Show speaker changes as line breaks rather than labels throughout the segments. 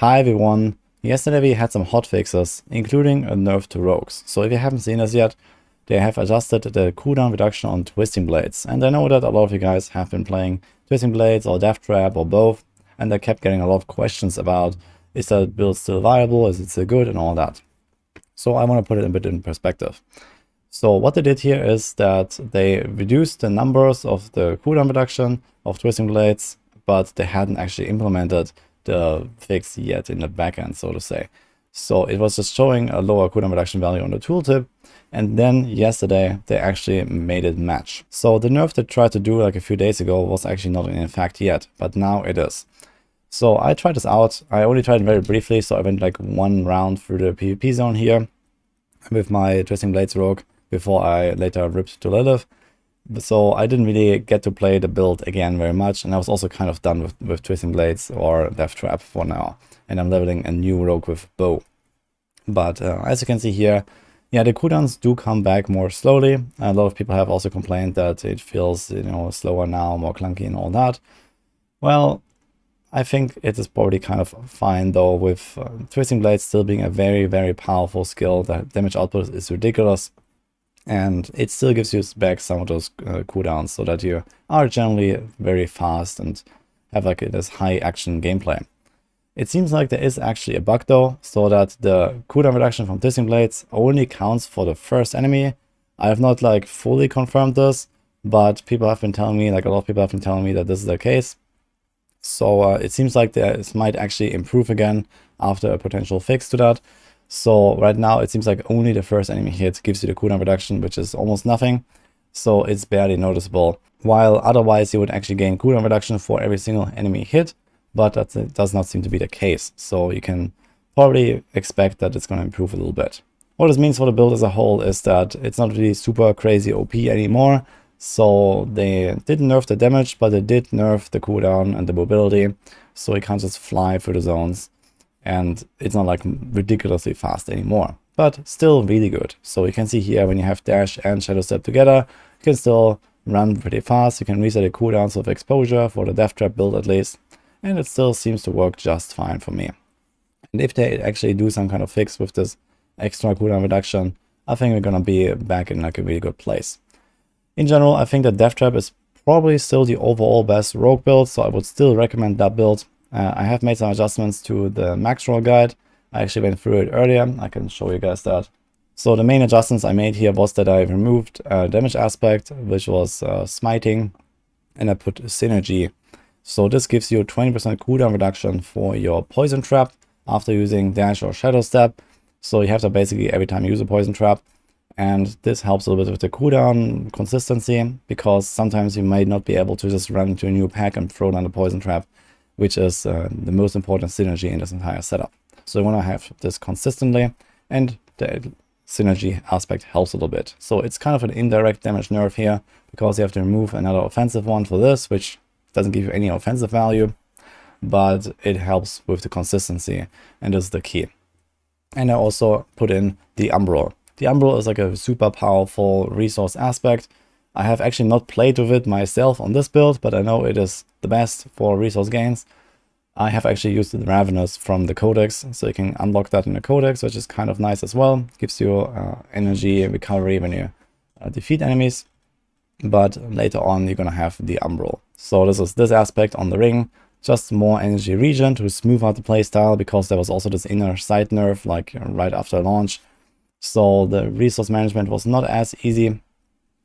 Hi everyone! Yesterday we had some hotfixes, including a nerf to rogues. So if you haven't seen this yet, they have adjusted the cooldown reduction on Twisting Blades. And I know that a lot of you guys have been playing Twisting Blades or Death Trap or both, and I kept getting a lot of questions about, is that build still viable, is it still good, and all that. So I want to put it a bit in perspective. So what they did here is that they reduced the numbers of the cooldown reduction of Twisting Blades, but they hadn't actually implemented the fix yet in the backend, so to say. So it was just showing a lower cooldown reduction value on the tooltip, and then yesterday they actually made it match. So the nerf they tried to do like a few days ago was actually not in effect yet, but now it is. So I tried this out. I only tried it very briefly, so I went like one round through the PvP zone here with my Twisting Blades rogue before I later ripped to Lilith. So I didn't really get to play the build again very much, and I was also kind of done with Twisting Blades or Death Trap for now, and I'm leveling a new rogue with bow. But as you can see here, yeah, the cooldowns do come back more slowly. A lot of people have also complained that it feels, you know, slower now, more clunky and all that. Well, I think it is probably kind of fine though, with Twisting Blades still being a very, very powerful skill. The damage output is ridiculous. And it still gives you back some of those cooldowns so that you are generally very fast and have like this high action gameplay. It seems like there is actually a bug though, so that the cooldown reduction from Twisting Blades only counts for the first enemy. I have not like fully confirmed this, but people have been telling me, like a lot of people have been telling me that this is the case. So it seems like this might actually improve again after a potential fix to that. So right now it seems like only the first enemy hit gives you the cooldown reduction, which is almost nothing. So it's barely noticeable. While otherwise you would actually gain cooldown reduction for every single enemy hit, but that does not seem to be the case. So you can probably expect that it's going to improve a little bit. What this means for the build as a whole is that it's not really super crazy OP anymore. So they didn't nerf the damage, but they did nerf the cooldown and the mobility. So you can't just fly through the zones. And it's not like ridiculously fast anymore, but still really good. So you can see here when you have dash and shadow step together, you can still run pretty fast. You can reset the cooldowns of exposure for the death trap build at least, and it still seems to work just fine for me. And if they actually do some kind of fix with this extra cooldown reduction, I think we're gonna be back in like a really good place. In general, I think that death trap is probably still the overall best rogue build, so I would still recommend that build. I have made some adjustments to the max roll guide. I actually went through it earlier. I can show you guys that. So the main adjustments I made here was that I removed damage aspect, which was smiting, and I put synergy. So this gives you a 20% cooldown reduction for your poison trap after using dash or shadow step. So you have that basically every time you use a poison trap. And this helps a little bit with the cooldown consistency, because sometimes you might not be able to just run into a new pack and throw down the poison trap, which is the most important synergy in this entire setup. So you want to have this consistently, and the synergy aspect helps a little bit. So it's kind of an indirect damage nerf here, because you have to remove another offensive one for this, which doesn't give you any offensive value, but it helps with the consistency, and this is the key. And I also put in the Umbral. The Umbral is like a super powerful resource aspect. I have actually not played with it myself on this build, but I know it is the best for resource gains. I have actually used the Ravenous from the Codex, so you can unlock that in the Codex, which is kind of nice as well. Gives you energy and recovery when you defeat enemies. But later on, you're gonna have the Umbral. So this is this aspect on the ring, just more energy regen to smooth out the playstyle, because there was also this inner sight nerf like right after launch. So the resource management was not as easy.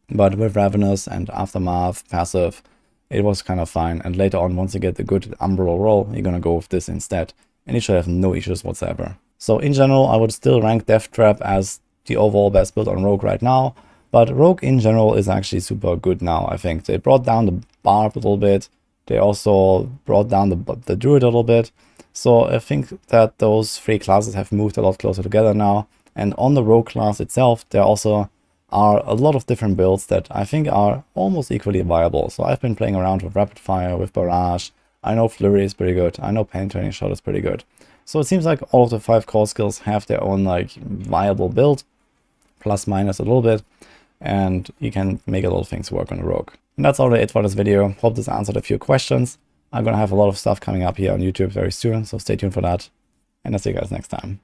But with Ravenous and Aftermath passive, it was kind of fine. And later on, once you get the good Umbral roll, you're gonna go with this instead, and you should have no issues whatsoever. So in general, I would still rank Death Trap as the overall best build on Rogue right now. But Rogue in general is actually super good now, I think. They brought down the Barb a little bit. They also brought down the Druid a little bit. So I think that those three classes have moved a lot closer together now. And on the Rogue class itself, there also are a lot of different builds that I think are almost equally viable. So I've been playing around with Rapid Fire, with Barrage. I know Flurry is pretty good. I know Penetrating Shot is pretty good. So it seems like all of the 5 core skills have their own like viable build, plus minus a little bit, and you can make a lot of things work on the Rogue. And that's already it for this video. Hope this answered a few questions. I'm gonna have a lot of stuff coming up here on YouTube very soon, so stay tuned for that. and I'll see you guys next time.